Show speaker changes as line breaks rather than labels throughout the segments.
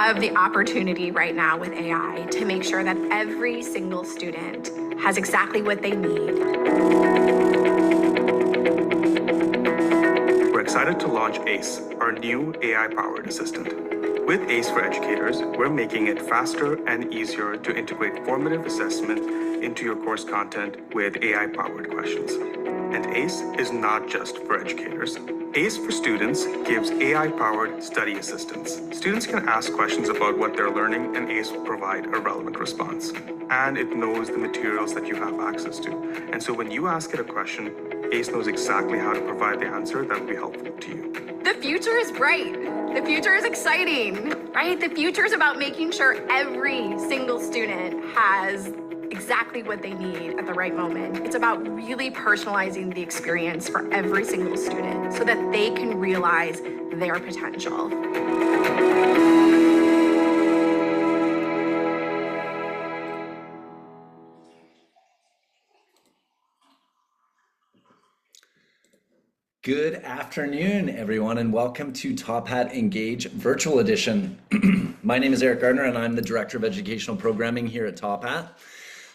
have the opportunity right now with AI to make sure that every single student has exactly what they need.
We're excited to launch ACE, our new AI-powered assistant. With ACE for Educators, we're making it faster and easier to integrate formative assessment into your course content with AI-powered questions. And ACE is not just for educators. ACE for Students gives AI-powered study assistance. Students can ask questions about what they're learning, and ACE will provide a relevant response. And it knows the materials that you have access to. And so when you ask it a question, ACE knows exactly how to provide the answer that will be helpful to you.
The future is bright. The future is exciting, right? The future is about making sure every single student has exactly what they need at the right moment. It's about really personalizing the experience for every single student so that they can realize their potential.
Good afternoon, everyone, and welcome to Top Hat Engage Virtual Edition. My name is Eric Gardner, and I'm the Director of Educational Programming here at Top Hat.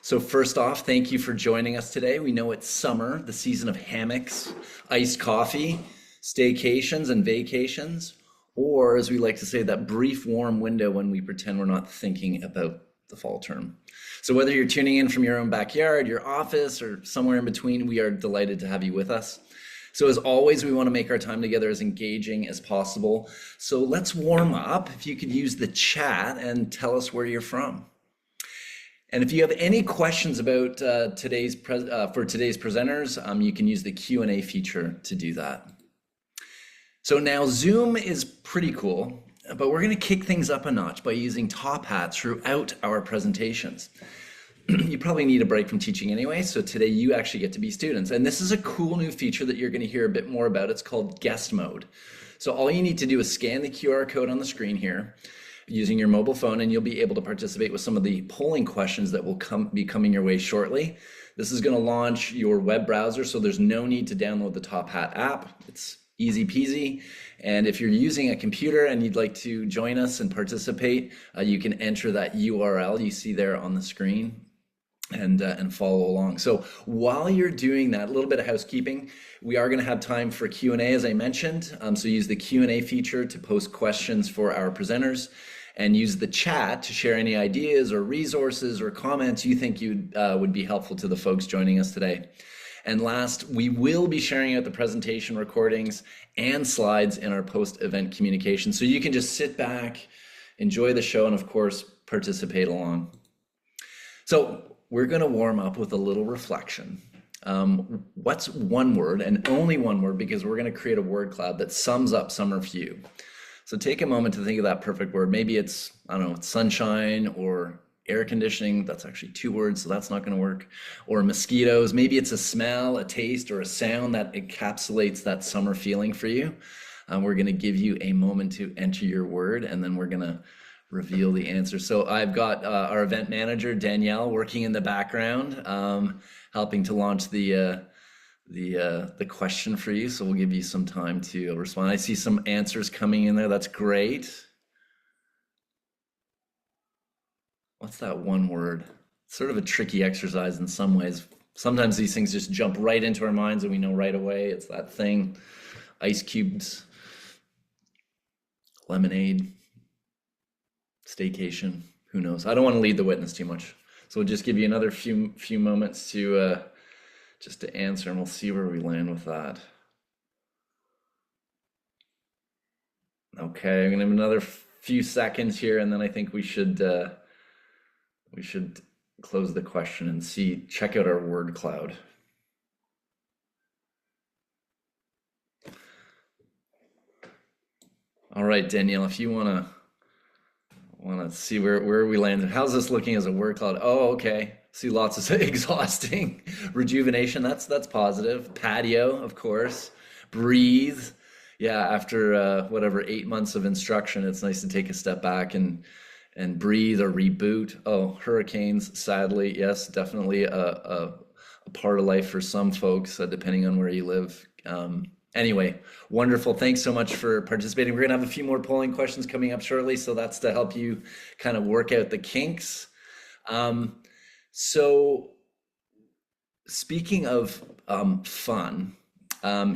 So first off, thank you for joining us today. We know it's summer, the season of hammocks, iced coffee, staycations, and vacations, or as we like to say, that brief warm window when we pretend we're not thinking about the fall term. So whether you're tuning in from your own backyard, your office, or somewhere in between, we are delighted to have you with us. So as always, we want to make our time together as engaging as possible. So let's warm up. If you could use the chat and tell us where you're from. And if you have any questions about today's presenters, you can use the Q&A feature to do that. So now Zoom is pretty cool, but we're going to kick things up a notch by using Top Hat throughout our presentations. You probably need a break from teaching anyway, so today you actually get to be students. And this is a cool new feature that you're going to hear a bit more about. It's called guest mode. So all you need to do is scan the QR code on the screen here using your mobile phone, and you'll be able to participate with some of the polling questions that will be coming your way shortly. This is going to launch your web browser, so there's no need to download the Top Hat app. It's easy peasy. And if you're using a computer and you'd like to join us and participate, you can enter that URL you see there on the screen and follow along. So while you're doing that, a little bit of housekeeping, we are going to have time for Q&A, as I mentioned. So use the Q&A feature to post questions for our presenters, and use the chat to share any ideas or resources or comments you think would be helpful to the folks joining us today. And last, we will be sharing out the presentation recordings and slides in our post-event communication. So you can just sit back, enjoy the show, and of course, participate along. So we're going to warm up with a little reflection. What's one word, and only one word, because we're going to create a word cloud that sums up summer for you. So take a moment to think of that perfect word. Maybe it's, I don't know, it's sunshine or air conditioning. That's actually two words, so that's not going to work. Or mosquitoes. Maybe it's a smell, a taste, or a sound that encapsulates that summer feeling for you. We're going to give you a moment to enter your word, and then we're going to reveal the answer. So I've got our event manager, Danielle, working in the background, helping to launch the question for you. So we'll give you some time to respond. I see some answers coming in there. That's great. What's that one word? Sort of a tricky exercise in some ways. Sometimes these things just jump right into our minds and we know right away. It's that thing. Ice cubes, lemonade, staycation, who knows? I don't want to lead the witness too much. So we'll just give you another few moments to just to answer, and we'll see where we land with that. Okay, I'm gonna have another few seconds here, and then I think we should close the question and check out our word cloud. All right, Danielle, if you wanna see where we landed. How's this looking as a word cloud? Oh, okay. See lots of exhausting. Rejuvenation, that's positive. Patio, of course. Breathe. Yeah, after whatever 8 months of instruction, it's nice to take a step back and breathe or reboot. Oh, hurricanes, sadly, yes, definitely a part of life for some folks, depending on where you live. Anyway, wonderful. Thanks so much for participating. We're going to have a few more polling questions coming up shortly, so that's to help you kind of work out the kinks. Um, so speaking of fun,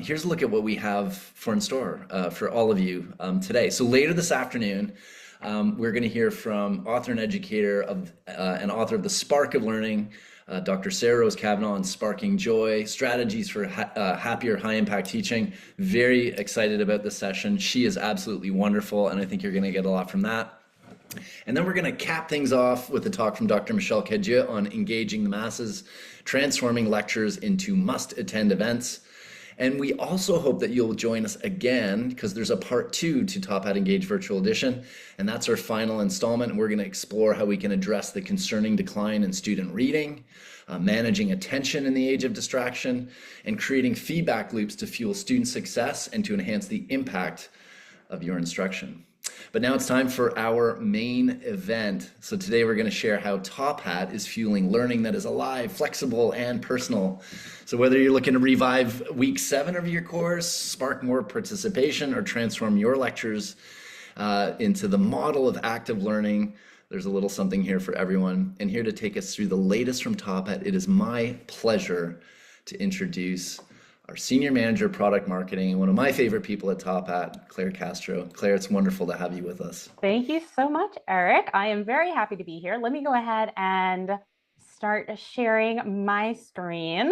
here's a look at what we have for in store for all of you today. So later this afternoon, we're going to hear from author and educator of and author of The Spark of Learning, Dr. Sarah Rose Kavanaugh, on Sparking Joy, Strategies for Happier, High-Impact Teaching. Very excited about this session. She is absolutely wonderful, and I think you're going to get a lot from that. And then we're going to cap things off with a talk from Dr. Michelle Cadieux on engaging the masses, transforming lectures into must-attend events. And we also hope that you'll join us again, because there's a part 2 to Top Hat Engage Virtual Edition, and that's our final installment. And we're going to explore how we can address the concerning decline in student reading, managing attention in the age of distraction, and creating feedback loops to fuel student success and to enhance the impact of your instruction. But now it's time for our main event. So today we're going to share how Top Hat is fueling learning that is alive, flexible, and personal. So whether you're looking to revive week 7 of your course, spark more participation, or transform your lectures into the model of active learning, there's a little something here for everyone. And here to take us through the latest from Top Hat, it is my pleasure to introduce our Senior Manager of Product Marketing and one of my favorite people at Top Hat, Claire Castro. Claire, it's wonderful to have you with us.
Thank you so much, Eric. I am very happy to be here. Let me go ahead and start sharing my screen.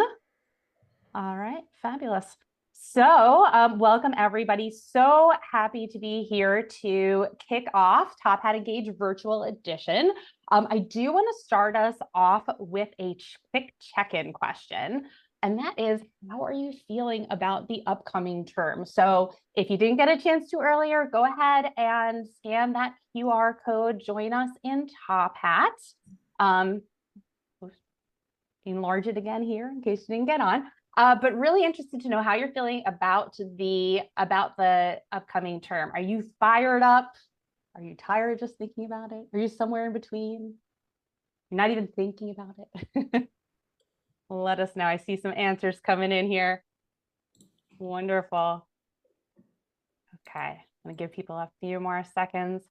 All right, fabulous. So welcome everybody. So happy to be here to kick off Top Hat Engage Virtual Edition. I do want to start us off with a quick check-in question. And that is, how are you feeling about the upcoming term? So if you didn't get a chance to earlier, go ahead and scan that QR code, join us in Top Hat. Enlarge it again here in case you didn't get on. But really interested to know how you're feeling about the upcoming term. Are you fired up? Are you tired just thinking about it? Are you somewhere in between? You're not even thinking about it? Let us know. I see some answers coming in here. Wonderful. Okay, I'm gonna give people a few more seconds.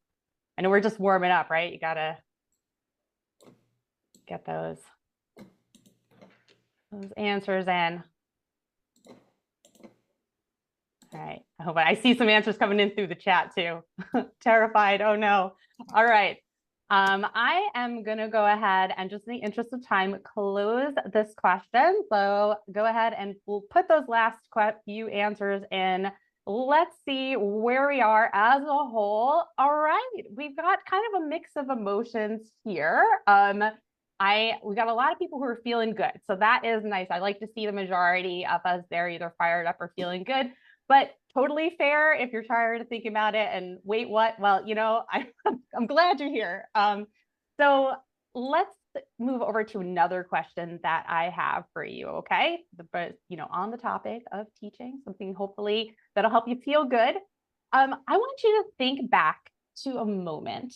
I know we're just warming up, right? You gotta get those answers in. All right, I see some answers coming in through the chat too. Terrified, oh no. All right. I am going to go ahead and just in the interest of time, close this question. So go ahead and we'll put those last few answers in. Let's see where we are as a whole. All right, we've got kind of a mix of emotions here. We got a lot of people who are feeling good. So that is nice. I like to see the majority of us there either fired up or feeling good. But totally fair if you're tired of thinking about it and wait, what? Well, you know, I'm glad you're here. So let's move over to another question that I have for you, okay? But, you know, on the topic of teaching, something hopefully that'll help you feel good. I want you to think back to a moment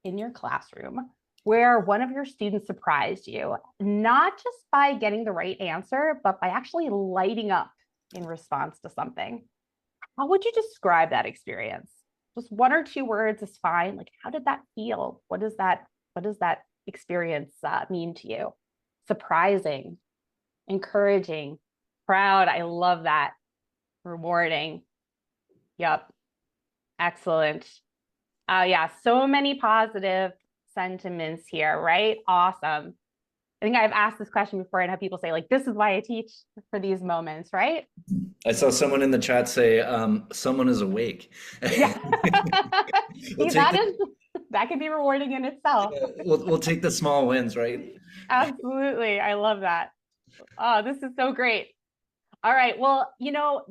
in your classroom where one of your students surprised you, not just by getting the right answer, but by actually lighting up in response to something. How would you describe that experience? Just 1 or 2 words is fine. Like, how did that feel? What does that experience mean to you? Surprising, encouraging, proud. I love that. Rewarding. Yep. Excellent. Yeah, so many positive sentiments here, right? Awesome. I think I've asked this question before and have people say, like, this is why I teach, for these moments, right?
I saw someone in the chat say, someone is awake.
Yeah. That can be rewarding in itself.
We'll take the small wins, right?
Absolutely. I love that. Oh, this is so great. All right. Well, you know,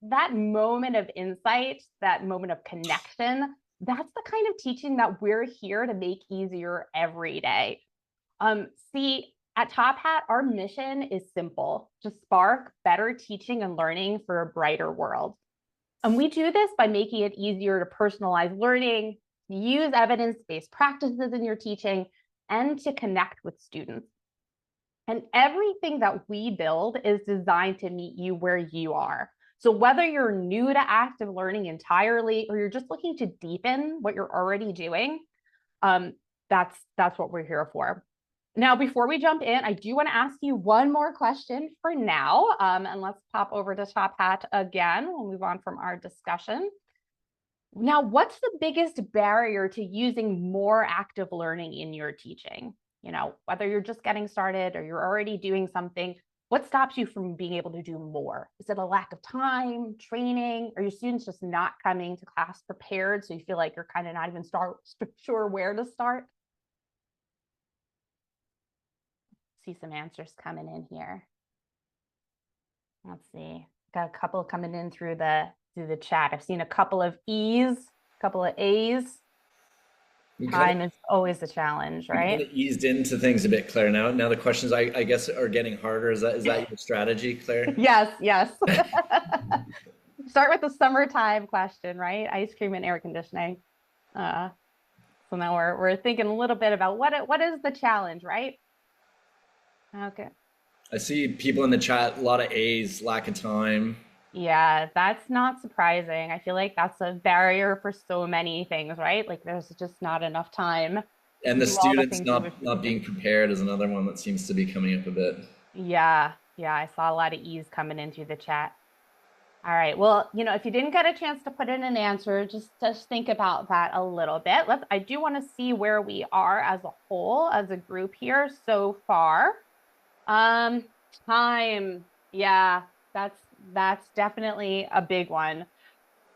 that moment of insight, that moment of connection, that's the kind of teaching that we're here to make easier every day. See, at Top Hat, our mission is simple: to spark better teaching and learning for a brighter world. And we do this by making it easier to personalize learning, use evidence-based practices in your teaching, and to connect with students. And everything that we build is designed to meet you where you are. So whether you're new to active learning entirely, or you're just looking to deepen what you're already doing, that's what we're here for. Now, before we jump in, I do want to ask you one more question for now, and let's pop over to Top Hat again. We'll move on from our discussion. Now, what's the biggest barrier to using more active learning in your teaching? You know, whether you're just getting started or you're already doing something, what stops you from being able to do more? Is it a lack of time, training? Are your students just not coming to class prepared, so you feel like you're kind of not even sure where to start? See some answers coming in here. Let's see. Got a couple coming in through the chat. I've seen a couple of E's, a couple of A's. Time is always a challenge, right?
Kind of eased into things a bit, Claire. Now the questions I guess are getting harder. Is that your strategy, Claire?
Yes. Start with the summertime question, right? Ice cream and air conditioning. So now we're thinking a little bit about what is the challenge, right? Okay.
I see people in the chat, a lot of A's, lack of time.
Yeah, that's not surprising. I feel like that's a barrier for so many things, right? Like there's just not enough time.
And the students not being prepared is another one that seems to be coming up a bit.
Yeah, I saw a lot of E's coming in through the chat. All right, well, you know, if you didn't get a chance to put in an answer, just think about that a little bit. I do want to see where we are as a whole, as a group here so far. Time, yeah, that's definitely a big one.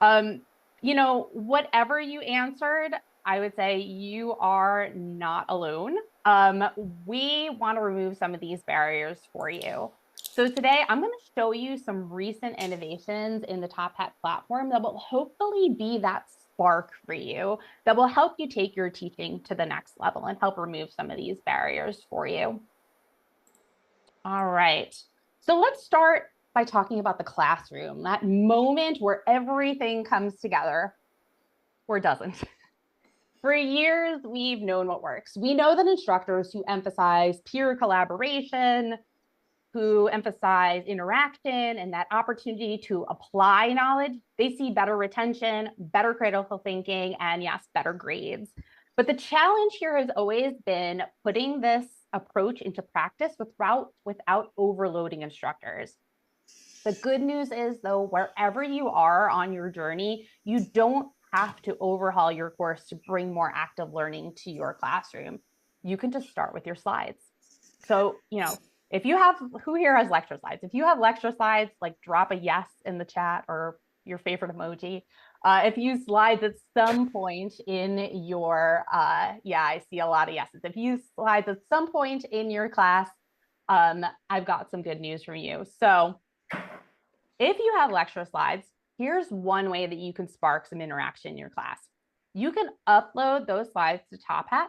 You know, whatever you answered, I would say you are not alone. We want to remove some of these barriers for you. So today I'm going to show you some recent innovations in the Top Hat platform that will hopefully be that spark for you that will help you take your teaching to the next level and help remove some of these barriers for you. All right, so let's start by talking about the classroom, that moment where everything comes together, or doesn't. For years, we've known what works. We know that instructors who emphasize peer collaboration, who emphasize interaction and that opportunity to apply knowledge, they see better retention, better critical thinking, and yes, better grades. But the challenge here has always been putting this approach into practice without overloading instructors. The good news is, though, wherever you are on your journey, you don't have to overhaul your course to bring more active learning to your classroom. You can just start with your slides. So, you know, if you have, who here has lecture slides? If you have lecture slides, like drop a yes in the chat or your favorite emoji. If you use slides at some point in your, yeah, I see a lot of yeses. If you use slides at some point in your class, I've got some good news for you. So if you have lecture slides, here's one way that you can spark some interaction in your class. You can upload those slides to Top Hat,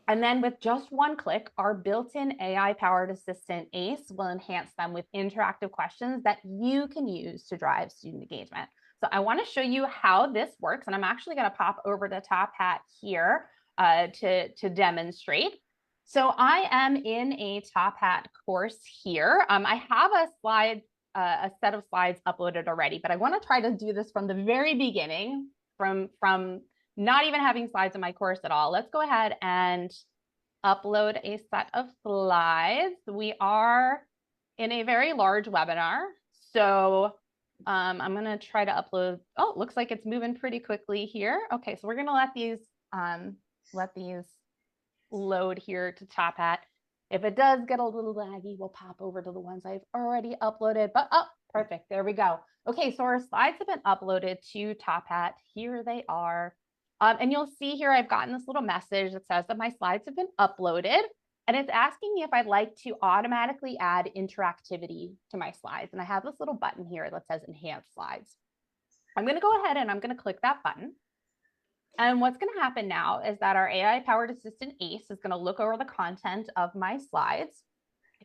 and then with just one click, our built-in AI-powered assistant ACE will enhance them with interactive questions that you can use to drive student engagement. So I want to show you how this works, and I'm actually going to pop over to Top Hat here to demonstrate. So I am in a Top Hat course here. I have a set of slides uploaded already, but I want to try to do this from the very beginning, from not even having slides in my course at all. Let's go ahead and upload a set of slides. We are in a very large webinar, so I'm going to try to upload. Oh, looks like it's moving pretty quickly here. Okay, so we're going to let these load here to Top Hat. If it does get a little laggy, we'll pop over to the ones I've already uploaded. But oh, perfect. There we go. Okay, so our slides have been uploaded to Top Hat. Here they are. And you'll see here I've gotten this little message that says that my slides have been uploaded. And it's asking me if I'd like to automatically add interactivity to my slides. And I have this little button here that says Enhance Slides. I'm going to go ahead and I'm going to click that button. And what's going to happen now is that our AI-powered assistant ACE is going to look over the content of my slides.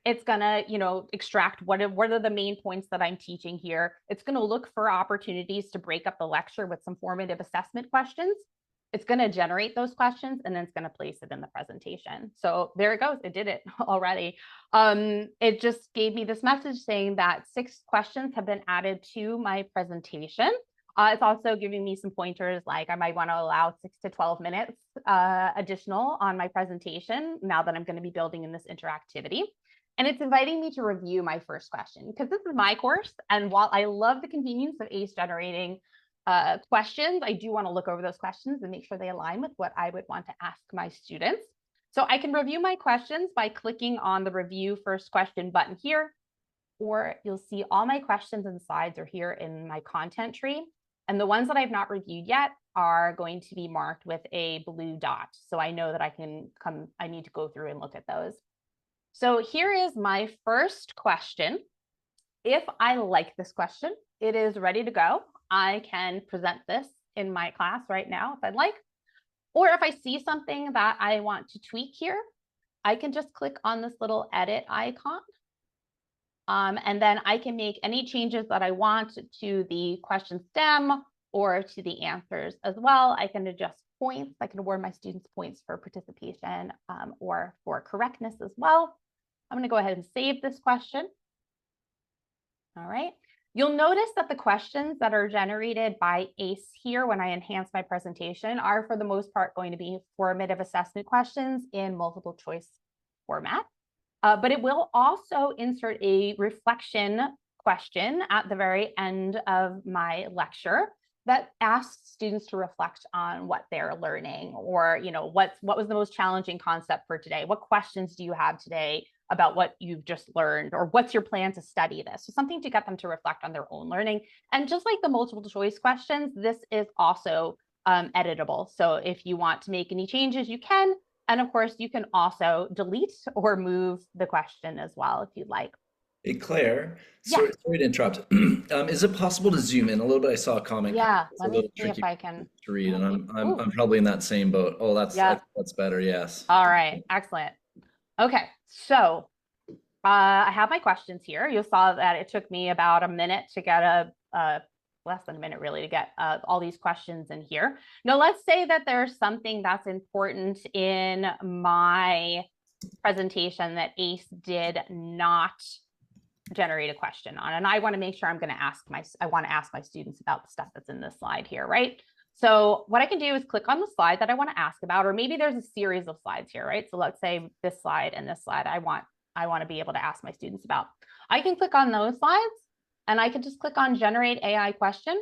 It's going to, you know, extract what are the main points that I'm teaching here. It's going to look for opportunities to break up the lecture with some formative assessment questions. it's going to generate those questions and then it's going to place it in the presentation. So there it goes. It did it already. It just gave me this message saying that 6 questions have been added to my presentation. It's also giving me some pointers, like I might want to allow 6 to 12 minutes additional on my presentation now that I'm going to be building in this interactivity. And it's inviting me to review my first question because this is my course. And while I love the convenience of ACE generating questions, I do want to look over those questions and make sure they align with what I would want to ask my students. So I can review my questions by clicking on the review first question button here, or you'll see all my questions and slides are here in my content tree. And the ones that I've not reviewed yet are going to be marked with a blue dot. So I know that I need to go through and look at those. So here is my first question. If I like this question, it is ready to go. I can present this in my class right now if I'd like. Or if I see something that I want to tweak here, I can just click on this little edit icon. And then I can make any changes that I want to the question stem or to the answers as well. I can adjust points. I can award my students points for participation or for correctness as well. I'm going to go ahead and save this question. All right. You'll notice that the questions that are generated by ACE here when I enhance my presentation are for the most part going to be formative assessment questions in multiple choice format. But it will also insert a reflection question at the very end of my lecture that asks students to reflect on what they're learning, or what was the most challenging concept for today? What questions do you have today about what you've just learned, or what's your plan to study this? So something to get them to reflect on their own learning. And just like the multiple choice questions, this is also editable. So if you want to make any changes, you can. And of course, you can also delete or move the question as well if you'd like.
Hey, Claire,
Yeah.
sorry to interrupt. Is it possible to zoom in a little bit? I saw a comment.
Yeah,
It's
let
a
me
little
see if
tricky
I can.
to read, and
Ooh.
I'm probably in that same boat. Oh, that's
Yeah.
that's better. Yes.
All right, excellent. Okay, so I have my questions here. You saw that it took me about a minute to get less than a minute really to get all these questions in here. Now, let's say that there's something that's important in my presentation that ACE did not generate a question on, and I want to make sure I want to ask my students about the stuff that's in this slide here, right? So what I can do is click on the slide that I want to ask about, or maybe there's a series of slides here, right? So let's say this slide and this slide I want to be able to ask my students about. I can click on those slides and I can just click on generate AI question,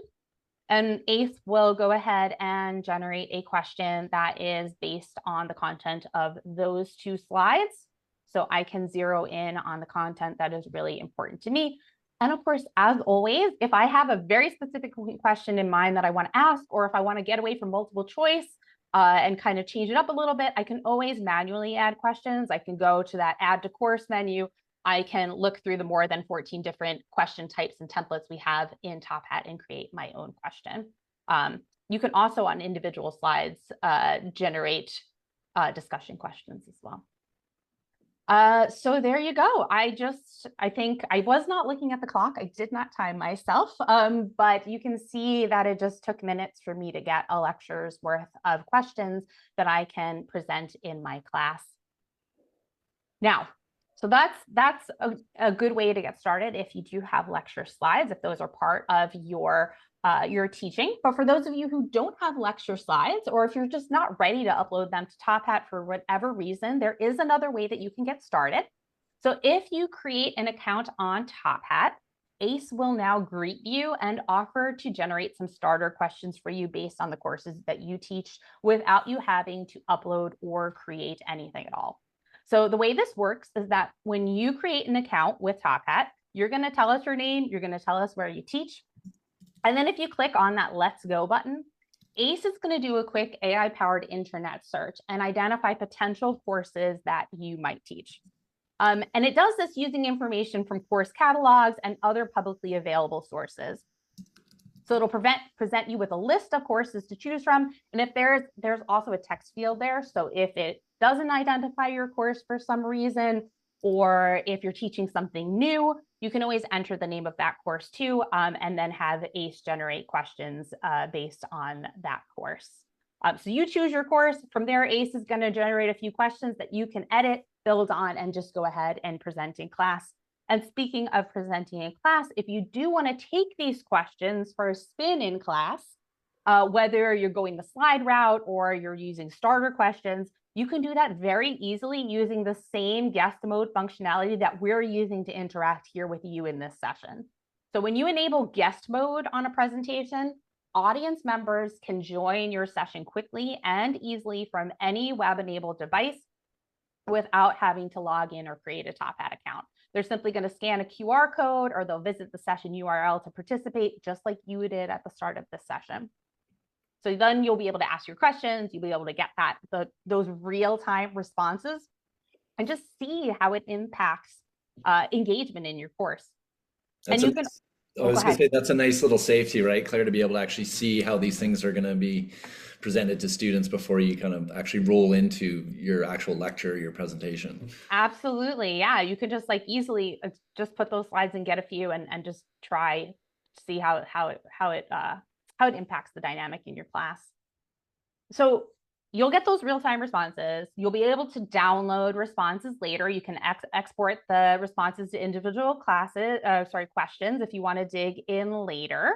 and ACE will go ahead and generate a question that is based on the content of those 2 slides. So I can zero in on the content that is really important to me. And of course, as always, if I have a very specific question in mind that I want to ask, or if I want to get away from multiple choice and kind of change it up a little bit, I can always manually add questions. I can go to that add to course menu. I can look through the more than 14 different question types and templates we have in Top Hat and create my own question. You can also on individual slides generate discussion questions as well. So there you go. I think I was not looking at the clock. I did not time myself, but you can see that it just took minutes for me to get a lecture's worth of questions that I can present in my class. Now, so that's a good way to get started if you do have lecture slides, if those are part of your teaching. But for those of you who don't have lecture slides, or if you're just not ready to upload them to Top Hat for whatever reason, there is another way that you can get started. So if you create an account on Top Hat, ACE will now greet you and offer to generate some starter questions for you based on the courses that you teach without you having to upload or create anything at all. So the way this works is that when you create an account with Top Hat, you're going to tell us your name, you're going to tell us where you teach. And then if you click on that Let's Go button, ACE is going to do a quick AI-powered internet search and identify potential courses that you might teach. And it does this using information from course catalogs and other publicly available sources. So it'll present you with a list of courses to choose from. And if there's also a text field there. So if it doesn't identify your course for some reason, or if you're teaching something new, you can always enter the name of that course too, and then have ACE generate questions based on that course. So you choose your course. From there, ACE is going to generate a few questions that you can edit, build on, and just go ahead and present in class. And speaking of presenting in class, if you do want to take these questions for a spin in class, whether you're going the slide route or you're using starter questions, you can do that very easily using the same guest mode functionality that we're using to interact here with you in this session. So when you enable guest mode on a presentation, audience members can join your session quickly and easily from any web-enabled device without having to log in or create a Top Hat account. They're simply going to scan a QR code or they'll visit the session URL to participate just like you did at the start of this session. So then you'll be able to ask your questions, you'll be able to get those real-time responses and just see how it impacts engagement in your course.
That's
and you can,
I was going to say that's a nice little safety, right, Claire, to be able to actually see how these things are going to be presented to students before you kind of actually roll into your actual lecture, your presentation.
Absolutely, yeah. You could just like easily just put those slides and get a few and just try to see how it impacts the dynamic in your class. So you'll get those real-time responses. You'll be able to download responses later. You can export the responses to individual questions if you want to dig in later.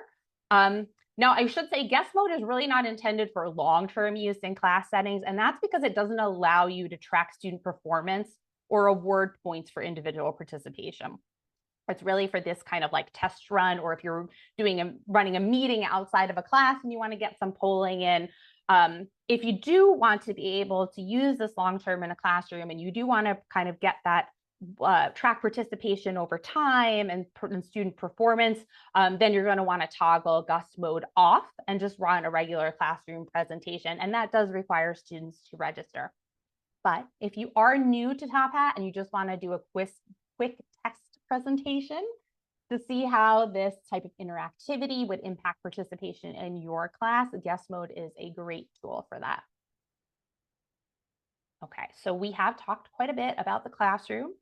Now, I should say guest mode is really not intended for long-term use in class settings, and that's because it doesn't allow you to track student performance or award points for individual participation. It's really for this kind of like test run, or if you're running a meeting outside of a class and you want to get some polling in. If you do want to be able to use this long-term in a classroom and you do want to kind of get that track participation over time and student performance, then you're going to want to toggle guest mode off and just run a regular classroom presentation. And that does require students to register. But if you are new to Top Hat and you just want to do a quick text presentation to see how this type of interactivity would impact participation in your class, guest mode is a great tool for that. Okay, so we have talked quite a bit about the classroom,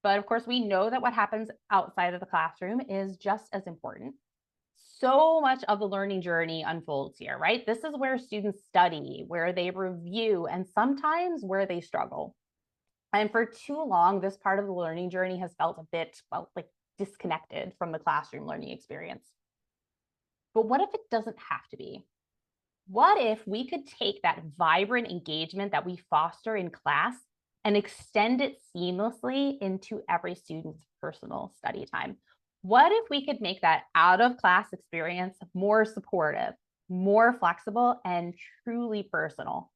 but of course we know that what happens outside of the classroom is just as important. So much of the learning journey unfolds here, right? This is where students study, where they review, and sometimes where they struggle. And for too long, this part of the learning journey has felt a bit, well, like disconnected from the classroom learning experience. But what if it doesn't have to be? What if we could take that vibrant engagement that we foster in class and extend it seamlessly into every student's personal study time? What if we could make that out-of-class experience more supportive, more flexible, and truly personal?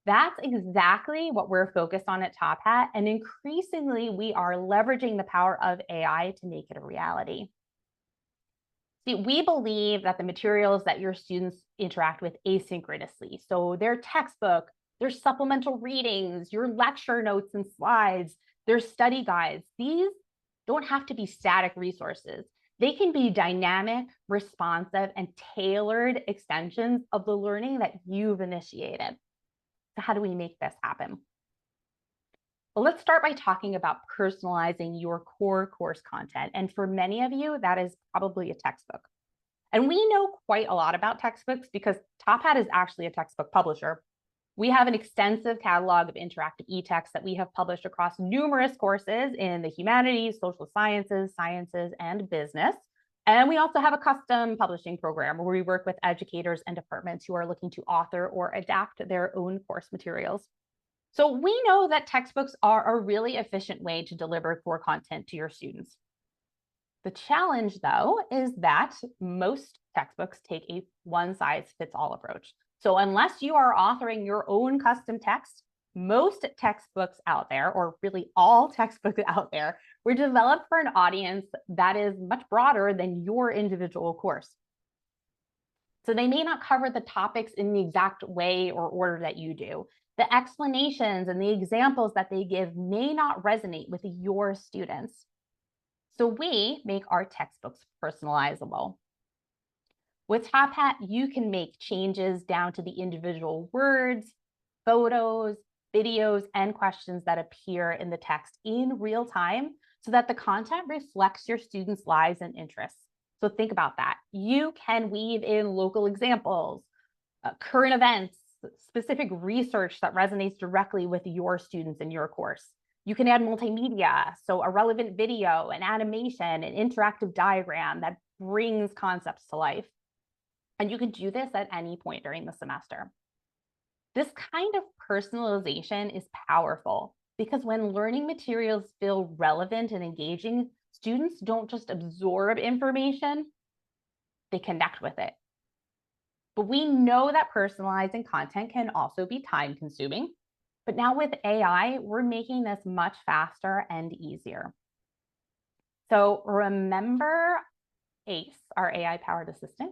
That's exactly what we're focused on at Top Hat, and increasingly we are leveraging the power of AI to make it a reality. See, we believe that the materials that your students interact with asynchronously, so their textbook, their supplemental readings, your lecture notes and slides, their study guides, these don't have to be static resources. They can be dynamic, responsive, and tailored extensions of the learning that you've initiated. So how do we make this happen? Well, let's start by talking about personalizing your core course content. And for many of you, that is probably a textbook. And we know quite a lot about textbooks because Top Hat is actually a textbook publisher. We have an extensive catalog of interactive e-texts that we have published across numerous courses in the humanities, social sciences, and business. And we also have a custom publishing program where we work with educators and departments who are looking to author or adapt their own course materials. So we know that textbooks are a really efficient way to deliver core content to your students. The challenge, though, is that most textbooks take a one-size-fits-all approach. So unless you are authoring your own custom text, most textbooks out there, or really all textbooks out there, were developed for an audience that is much broader than your individual course. So they may not cover the topics in the exact way or order that you do. The explanations and the examples that they give may not resonate with your students. So we make our textbooks personalizable. With Top Hat, you can make changes down to the individual words, photos, videos, and questions that appear in the text in real time so that the content reflects your students' lives and interests. So think about that. You can weave in local examples, current events, specific research that resonates directly with your students in your course. You can add multimedia, so a relevant video, an animation, an interactive diagram that brings concepts to life. And you can do this at any point during the semester. This kind of personalization is powerful because when learning materials feel relevant and engaging, students don't just absorb information, they connect with it. But we know that personalizing content can also be time consuming. But now with AI, we're making this much faster and easier. So remember ACE, our AI-powered assistant,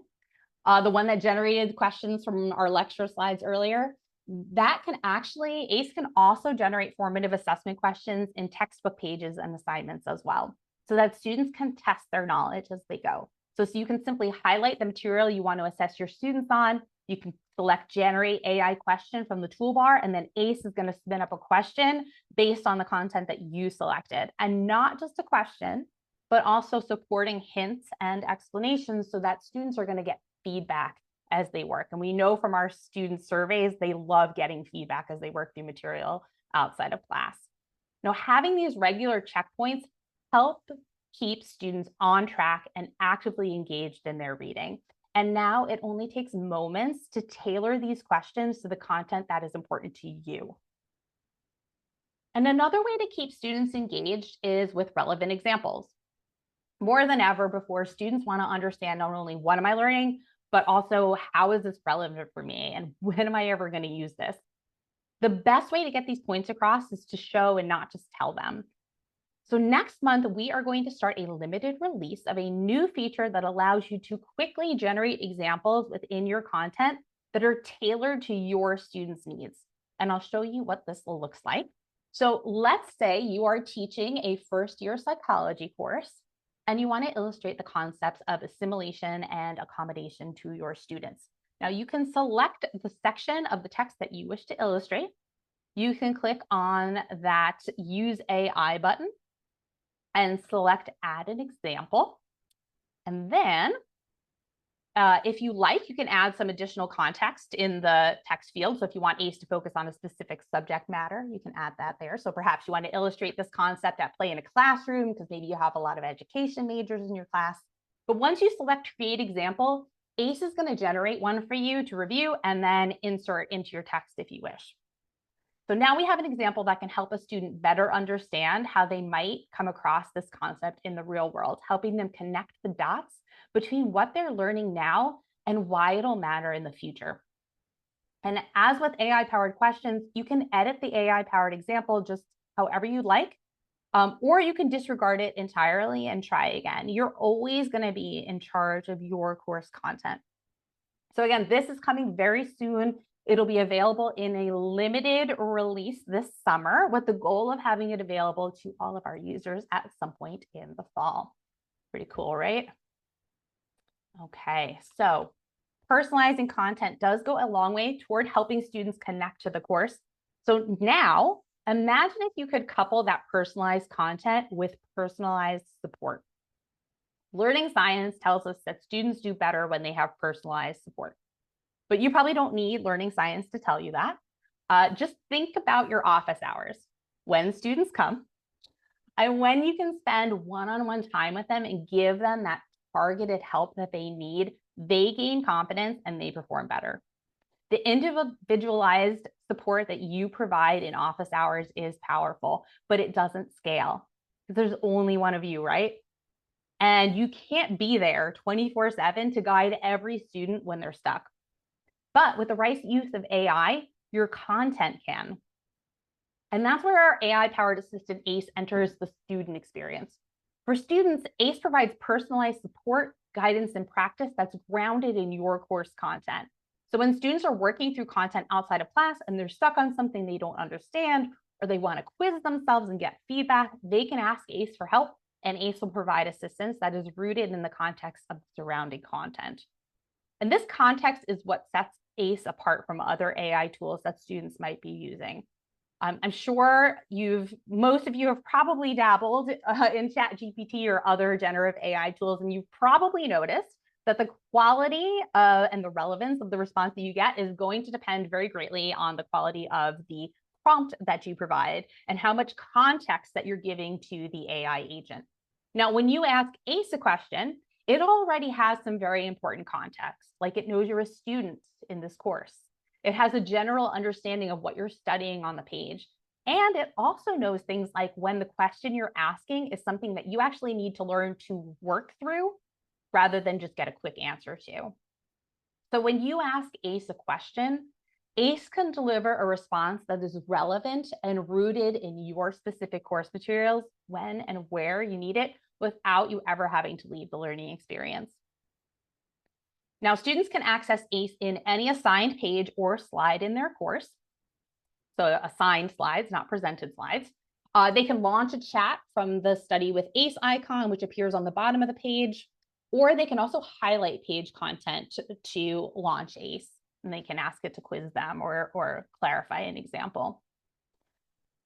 the one that generated questions from our lecture slides earlier. ACE can also generate formative assessment questions in textbook pages and assignments as well, so that students can test their knowledge as they go. So you can simply highlight the material you want to assess your students on. You can select generate AI question from the toolbar, and then ACE is going to spin up a question based on the content that you selected. And not just a question, but also supporting hints and explanations so that students are going to get feedback as they work. And we know from our student surveys, they love getting feedback as they work through material outside of class. Now, having these regular checkpoints help keep students on track and actively engaged in their reading. And now it only takes moments to tailor these questions to the content that is important to you. And another way to keep students engaged is with relevant examples. More than ever before, students want to understand not only what am I learning, but also how is this relevant for me and when am I ever going to use this? The best way to get these points across is to show and not just tell them. So next month, we are going to start a limited release of a new feature that allows you to quickly generate examples within your content that are tailored to your students' needs. And I'll show you what this looks like. So let's say you are teaching a first-year psychology course, and you want to illustrate the concepts of assimilation and accommodation to your students. Now you can select the section of the text that you wish to illustrate. You can click on that Use AI button and select Add an Example. And then if you like, you can add some additional context in the text field. So if you want ACE to focus on a specific subject matter, you can add that there. So perhaps you want to illustrate this concept at play in a classroom because maybe you have a lot of education majors in your class. But once you select Create Example, ACE is going to generate one for you to review and then insert into your text if you wish. So now we have an example that can help a student better understand how they might come across this concept in the real world, helping them connect the dots between what they're learning now and why it'll matter in the future. And as with AI-powered questions, you can edit the AI-powered example just however you'd like, or you can disregard it entirely and try again. You're always going to be in charge of your course content. So again, this is coming very soon. It'll be available in a limited release this summer with the goal of having it available to all of our users at some point in the fall. Pretty cool, right? Okay, so personalizing content does go a long way toward helping students connect to the course. So now imagine if you could couple that personalized content with personalized support. Learning science tells us that students do better when they have personalized support. But you probably don't need learning science to tell you that. Just think about your office hours, when students come, and when you can spend one-on-one time with them and give them that targeted help that they need, they gain confidence and they perform better. The individualized support that you provide in office hours is powerful, but it doesn't scale because there's only one of you, right? And you can't be there 24/7 to guide every student when they're stuck. But with the right use of AI, your content can. And that's where our AI-powered assistant ACE enters the student experience. For students, ACE provides personalized support, guidance, and practice that's grounded in your course content. So when students are working through content outside of class and they're stuck on something they don't understand, or they want to quiz themselves and get feedback, they can ask ACE for help, and ACE will provide assistance that is rooted in the context of the surrounding content. And this context is what sets ACE apart from other AI tools that students might be using. I'm sure most of you have probably dabbled in ChatGPT or other generative AI tools, and you've probably noticed that the quality and the relevance of the response that you get is going to depend very greatly on the quality of the prompt that you provide and how much context that you're giving to the AI agent. Now, when you ask ACE a question, it already has some very important context, like it knows you're a student in this course. It has a general understanding of what you're studying on the page. And it also knows things like when the question you're asking is something that you actually need to learn to work through rather than just get a quick answer to. So when you ask ACE a question, ACE can deliver a response that is relevant and rooted in your specific course materials when and where you need it without you ever having to leave the learning experience. Now, students can access ACE in any assigned page or slide in their course. So assigned slides, not presented slides. They can launch a chat from the Study with ACE icon, which appears on the bottom of the page, or they can also highlight page content to launch ACE, and they can ask it to quiz them or clarify an example.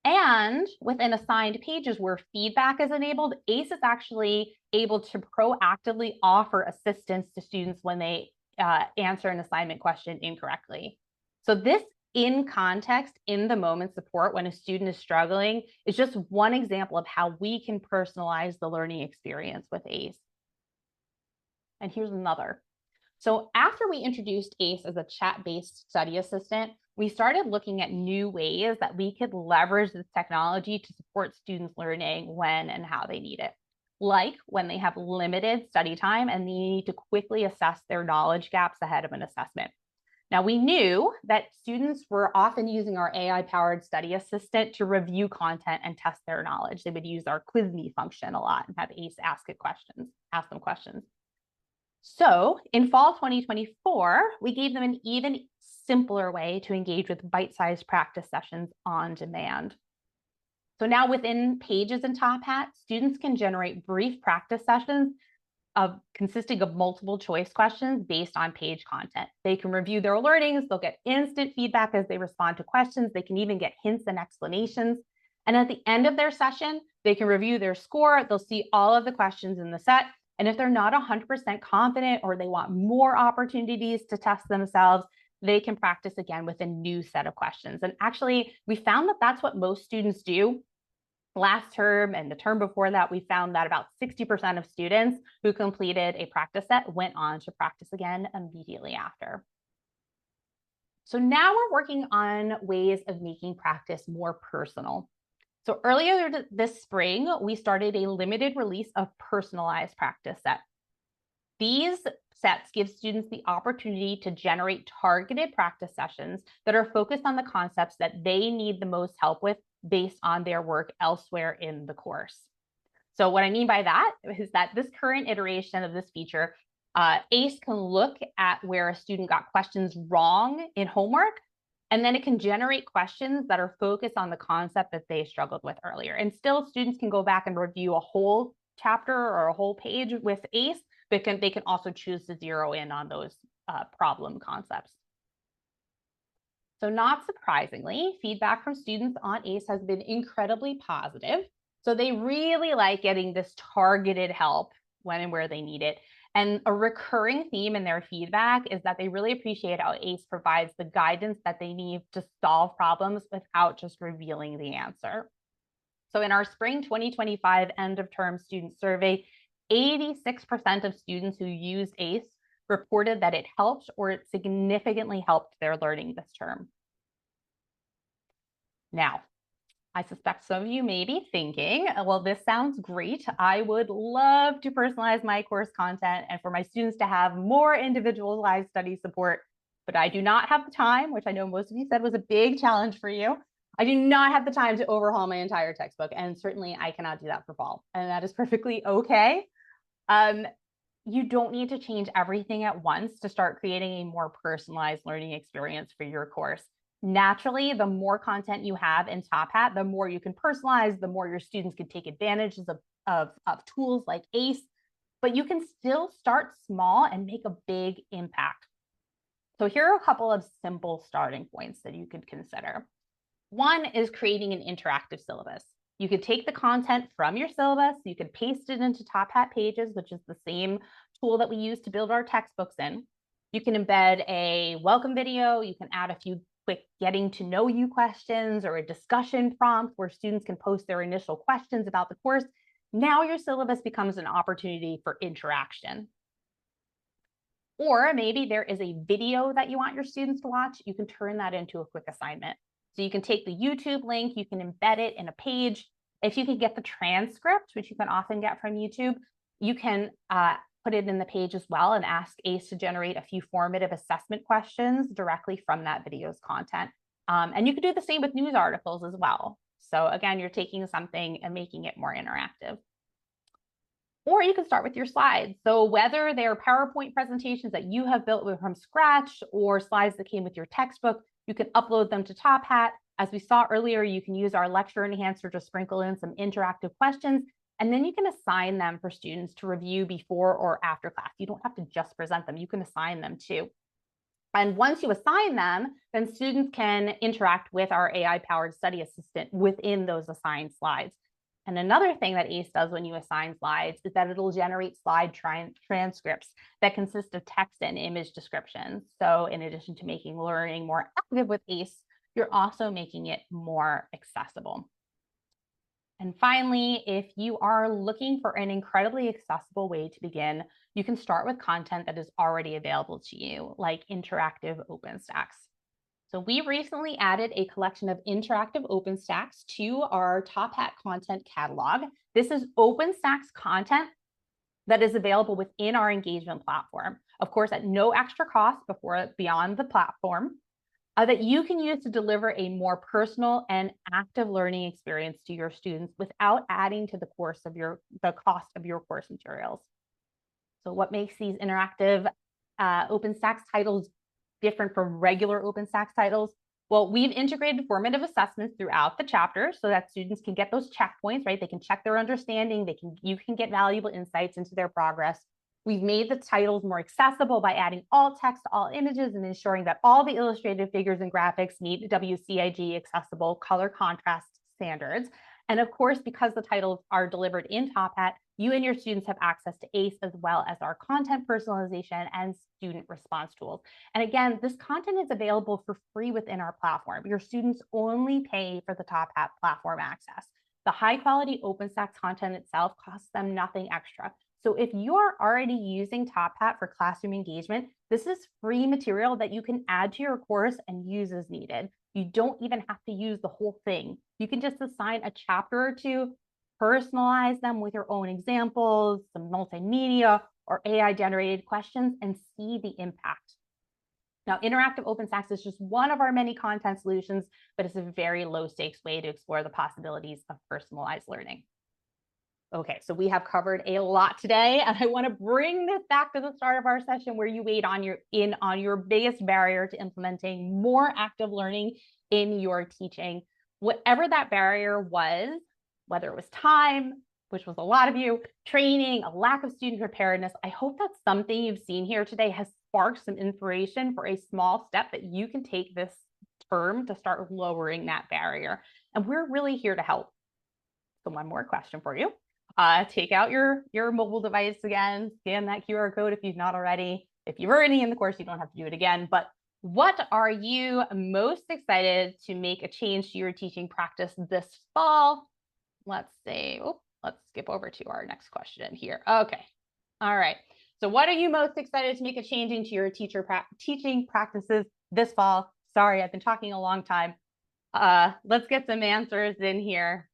And within assigned pages where feedback is enabled, ACE is actually able to proactively offer assistance to students when they answer an assignment question incorrectly. So this in context, in the moment support when a student is struggling is just one example of how we can personalize the learning experience with ACE. And here's another. So after we introduced ACE as a chat-based study assistant, we started looking at new ways that we could leverage this technology to support students learning when and how they need it. Like when they have limited study time and they need to quickly assess their knowledge gaps ahead of an assessment. Now, we knew that students were often using our AI-powered study assistant to review content and test their knowledge. They would use our quiz me function a lot and have ACE ask them questions. So in fall 2024, we gave them an even simpler way to engage with bite-sized practice sessions on demand. So now within Pages and Top Hat, students can generate brief practice sessions consisting of multiple choice questions based on page content. They can review their learnings, they'll get instant feedback as they respond to questions, they can even get hints and explanations. And at the end of their session, they can review their score, they'll see all of the questions in the set. And if they're not 100% confident or they want more opportunities to test themselves, they can practice again with a new set of questions. And actually, we found that that's what most students do. Last term and the term before that, we found that about 60% of students who completed a practice set went on to practice again immediately after. So now we're working on ways of making practice more personal. So earlier this spring, we started a limited release of personalized practice sets. These sets give students the opportunity to generate targeted practice sessions that are focused on the concepts that they need the most help with based on their work elsewhere in the course. So what I mean by that is that this current iteration of this feature, ACE can look at where a student got questions wrong in homework, and then it can generate questions that are focused on the concept that they struggled with earlier. And still, students can go back and review a whole chapter or a whole page with ACE, but they can also choose to zero in on those problem concepts. So not surprisingly, feedback from students on ACE has been incredibly positive. So they really like getting this targeted help when and where they need it. And a recurring theme in their feedback is that they really appreciate how ACE provides the guidance that they need to solve problems without just revealing the answer. So in our spring 2025 end of term student survey, 86% of students who used ACE reported that it helped or it significantly helped their learning this term. Now, I suspect some of you may be thinking, well, this sounds great. I would love to personalize my course content and for my students to have more individualized study support, but I do not have the time, which I know most of you said was a big challenge for you. I do not have the time to overhaul my entire textbook, and certainly I cannot do that for fall, and that is perfectly okay. You don't need to change everything at once to start creating a more personalized learning experience for your course. Naturally, the more content you have in Top Hat, the more you can personalize, the more your students can take advantage of tools like ACE, but you can still start small and make a big impact. So here are a couple of simple starting points that you could consider. One is creating an interactive syllabus. You could take the content from your syllabus, you could paste it into Top Hat Pages, which is the same tool that we use to build our textbooks in. You can embed a welcome video, you can add a few quick getting to know you questions or a discussion prompt where students can post their initial questions about the course. Now your syllabus becomes an opportunity for interaction. Or maybe there is a video that you want your students to watch, you can turn that into a quick assignment. So you can take the YouTube link, you can embed it in a page. If you can get the transcript, which you can often get from YouTube, you can put it in the page as well and ask ACE to generate a few formative assessment questions directly from that video's content. And you can do the same with news articles as well. So again, you're taking something and making it more interactive. Or you can start with your slides. So whether they're PowerPoint presentations that you have built from scratch or slides that came with your textbook, you can upload them to Top Hat. As we saw earlier, you can use our lecture enhancer to sprinkle in some interactive questions, and then you can assign them for students to review before or after class. You don't have to just present them, you can assign them too. And once you assign them, then students can interact with our AI-powered study assistant within those assigned slides. And another thing that ACE does when you assign slides is that it'll generate slide transcripts that consist of text and image descriptions. So in addition to making learning more active with ACE, you're also making it more accessible. And finally, if you are looking for an incredibly accessible way to begin, you can start with content that is already available to you, like interactive OpenStacks. So we recently added a collection of interactive OpenStacks to our Top Hat content catalog. This is OpenStacks content that is available within our engagement platform, of course, at no extra cost beyond the platform, that you can use to deliver a more personal and active learning experience to your students without adding to the cost of your course materials. So what makes these interactive OpenStacks titles different from regular OpenStacks titles? Well, we've integrated formative assessments throughout the chapter so that students can get those checkpoints, right? They can check their understanding, you can get valuable insights into their progress. We've made the titles more accessible by adding all text, all images, and ensuring that all the illustrated figures and graphics meet WCAG accessible color contrast standards. And of course, because the titles are delivered in Top Hat, you and your students have access to ACE as well as our content personalization and student response tools. And again, this content is available for free within our platform. Your students only pay for the Top Hat platform access. The high quality OpenStacks content itself costs them nothing extra. So if you are already using Top Hat for classroom engagement, this is free material that you can add to your course and use as needed. You don't even have to use the whole thing. You can just assign a chapter or two, personalize them with your own examples, some multimedia or AI generated questions, and see the impact. Now, interactive OpenStacks is just one of our many content solutions, but it's a very low stakes way to explore the possibilities of personalized learning. Okay, so we have covered a lot today, and I want to bring this back to the start of our session where you weighed on your biggest barrier to implementing more active learning in your teaching. Whatever that barrier was, whether it was time, which was a lot of you, training, a lack of student preparedness, I hope that something you've seen here today has sparked some inspiration for a small step that you can take this term to start lowering that barrier. And we're really here to help. So one more question for you. Take out your mobile device again, scan that QR code if you've not already. If you're already in the course, you don't have to do it again. But what are you most excited to make a change to your teaching practice this fall? Let's see. Oh, let's skip over to our next question here. Okay. All right. So what are you most excited to make a change into your teaching practices this fall? Sorry, I've been talking a long time. Let's get some answers in here.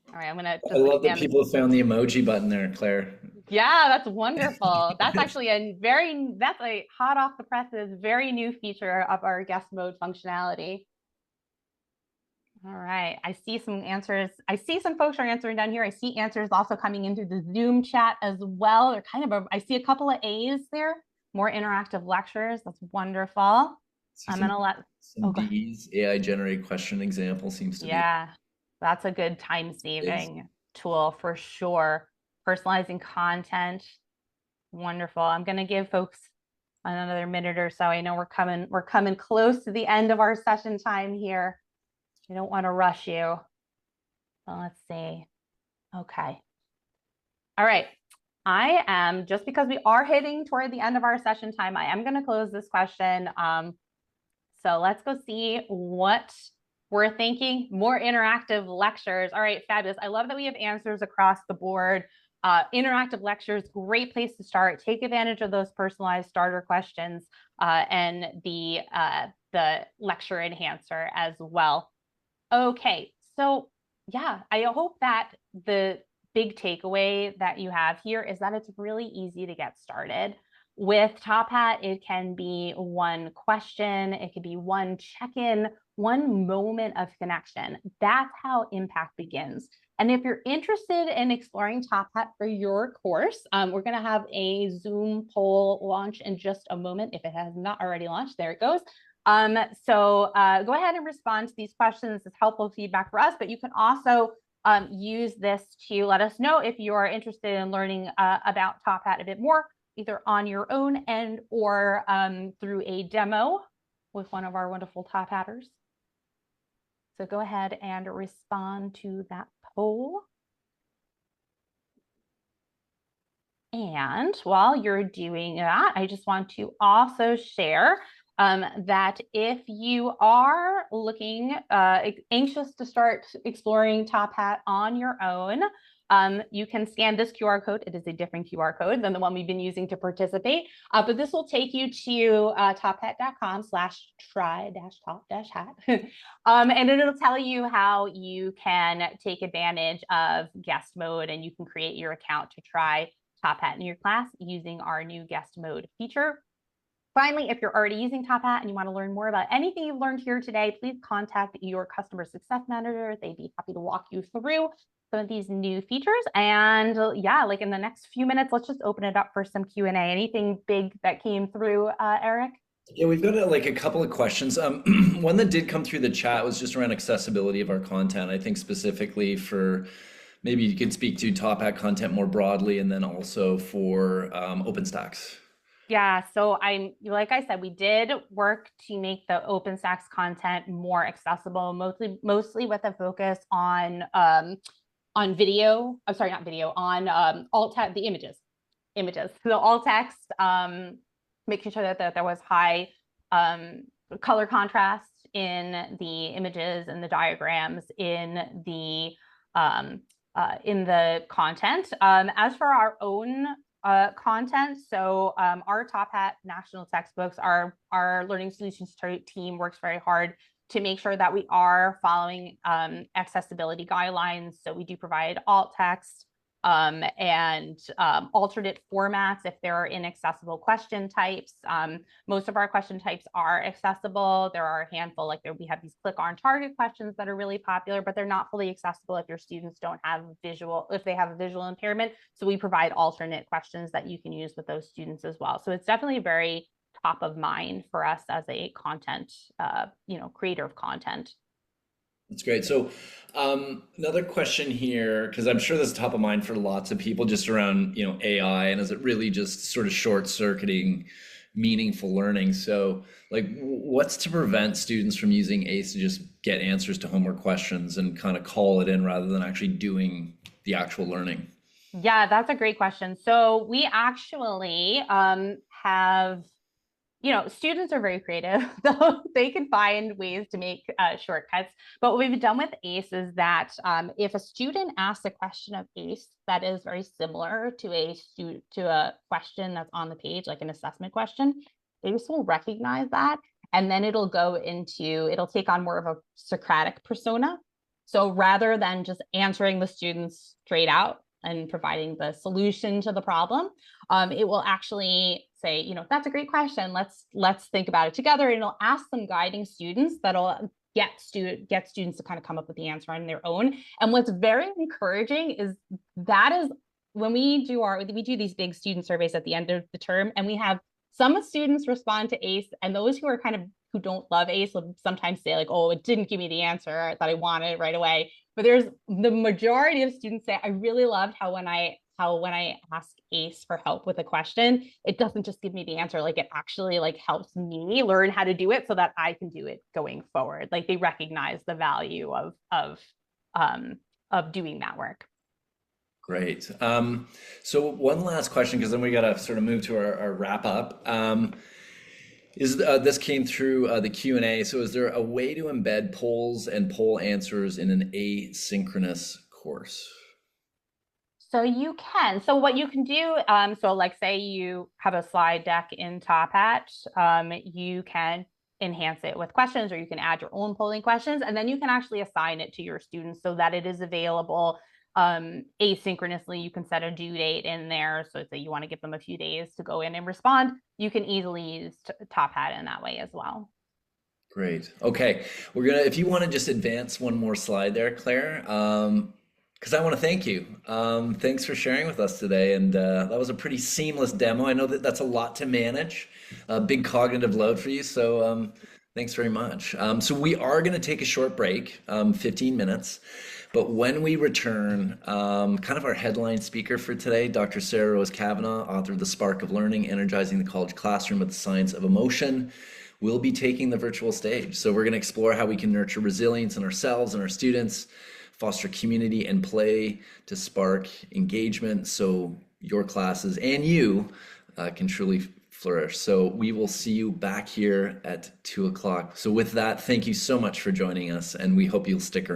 All right, I'm gonna.
I love that people found the emoji button there, Claire.
Yeah, that's wonderful. That's actually that's a hot off the presses, very new feature of our guest mode functionality. All right, I see some answers. I see some folks are answering down here. I see answers also coming into the Zoom chat as well. They're kind of I see a couple of A's there. More interactive lectures. That's wonderful. I'm gonna let
some D's. AI generated question example seems to be.
Yeah. That's a good time saving tool for sure. Personalizing content. Wonderful. I'm going to give folks another minute or so. I know we're coming close to the end of our session time here. I don't want to rush you. Well, let's see. Okay. All right. I am, just because we are hitting toward the end of our session time, I am going to close this question. So let's go see what we're thinking. More interactive lectures. All right, fabulous. I love that we have answers across the board. Interactive lectures, great place to start. Take advantage of those personalized starter questions and the lecture enhancer as well. Okay, so yeah, I hope that the big takeaway that you have here is that it's really easy to get started. With Top Hat, it can be one question, it could be one check-in, one moment of connection. That's how impact begins. And if you're interested in exploring Top Hat for your course, we're going to have a Zoom poll launch in just a moment. If it has not already launched, there it goes. So go ahead and respond to these questions. It's helpful feedback for us, but you can also use this to let us know if you're interested in learning about Top Hat a bit more, either on your own end or through a demo with one of our wonderful Top Hatters. So go ahead and respond to that poll. And while you're doing that, I just want to also share that if you are looking anxious to start exploring Top Hat on your own, you can scan this QR code. It is a different QR code than the one we've been using to participate, but this will take you to tophat.com/try-top-hat. And it'll tell you how you can take advantage of guest mode, and you can create your account to try Top Hat in your class using our new guest mode feature. Finally, if you're already using Top Hat and you want to learn more about anything you've learned here today, please contact your customer success manager. They'd be happy to walk you through some of these new features. And yeah, like in the next few minutes, let's just open it up for some Q&A. Anything big that came through, Eric?
Yeah, we've got like a couple of questions. One that did come through the chat was just around accessibility of our content. I think specifically for, maybe you could speak to Top Hat content more broadly, and then also for OpenStax.
Yeah, so like I said, we did work to make the OpenStax content more accessible, mostly with a focus on video. I'm sorry, not video, on alt text, the images. So alt text, making sure that there was high color contrast in the images and the diagrams in the content. As for our own content, so our Top Hat national textbooks, our learning solutions team works very hard to make sure that we are following accessibility guidelines. So we do provide alt text and alternate formats if there are inaccessible question types. Most of our question types are accessible. There are a handful, like we have these click on target questions that are really popular, but they're not fully accessible if your students don't have if they have a visual impairment. So we provide alternate questions that you can use with those students as well. So it's definitely very top of mind for us as a content, creator of content.
That's great. So another question here, because I'm sure this is top of mind for lots of people, just around, AI, and is it really just sort of short-circuiting meaningful learning? So like, what's to prevent students from using ACE to just get answers to homework questions and kind of call it in rather than actually doing the actual learning?
Yeah, that's a great question. So we actually have, students are very creative, so they can find ways to make shortcuts. But what we've done with ACE is that if a student asks a question of ACE that is very similar to a question that's on the page, like an assessment question, ACE will recognize that, and then it'll take on more of a Socratic persona. So rather than just answering the students straight out and providing the solution to the problem, it will actually say, that's a great question. Let's think about it together. And it'll ask some guiding students that'll get students to kind of come up with the answer on their own. And what's very encouraging is when we do these big student surveys at the end of the term, and we have some students respond to ACE, and those who don't love ACE will sometimes say like, oh, it didn't give me the answer that I wanted right away. But there's the majority of students say, I really loved how when I how when I ask ACE for help with a question, it doesn't just give me the answer, like it actually like helps me learn how to do it so that I can do it going forward. Like they recognize the value of doing that work.
Great. So one last question, because then we got to sort of move to our wrap up. This came through the Q&A. So is there a way to embed polls and poll answers in an asynchronous course?
So you can. So what you can do, so like say you have a slide deck in Top Hat, you can enhance it with questions, or you can add your own polling questions, and then you can actually assign it to your students so that it is available asynchronously. You can set a due date in there. So say you want to give them a few days to go in and respond, you can easily use Top Hat in that way as well.
Great. Okay. If you want to just advance one more slide there, Claire, because I want to thank you. Thanks for sharing with us today. And that was a pretty seamless demo. I know that that's a lot to manage, a big cognitive load for you. So thanks very much. So we are going to take a short break, 15 minutes. But when we return, kind of our headline speaker for today, Dr. Sarah Rose Kavanagh, author of The Spark of Learning, Energizing the College Classroom with the Science of Emotion, will be taking the virtual stage. So we're going to explore how we can nurture resilience in ourselves and our students, foster community and play to spark engagement so your classes and you can truly flourish. So we will see you back here at 2 o'clock. So with that, thank you so much for joining us, and we hope you'll stick around.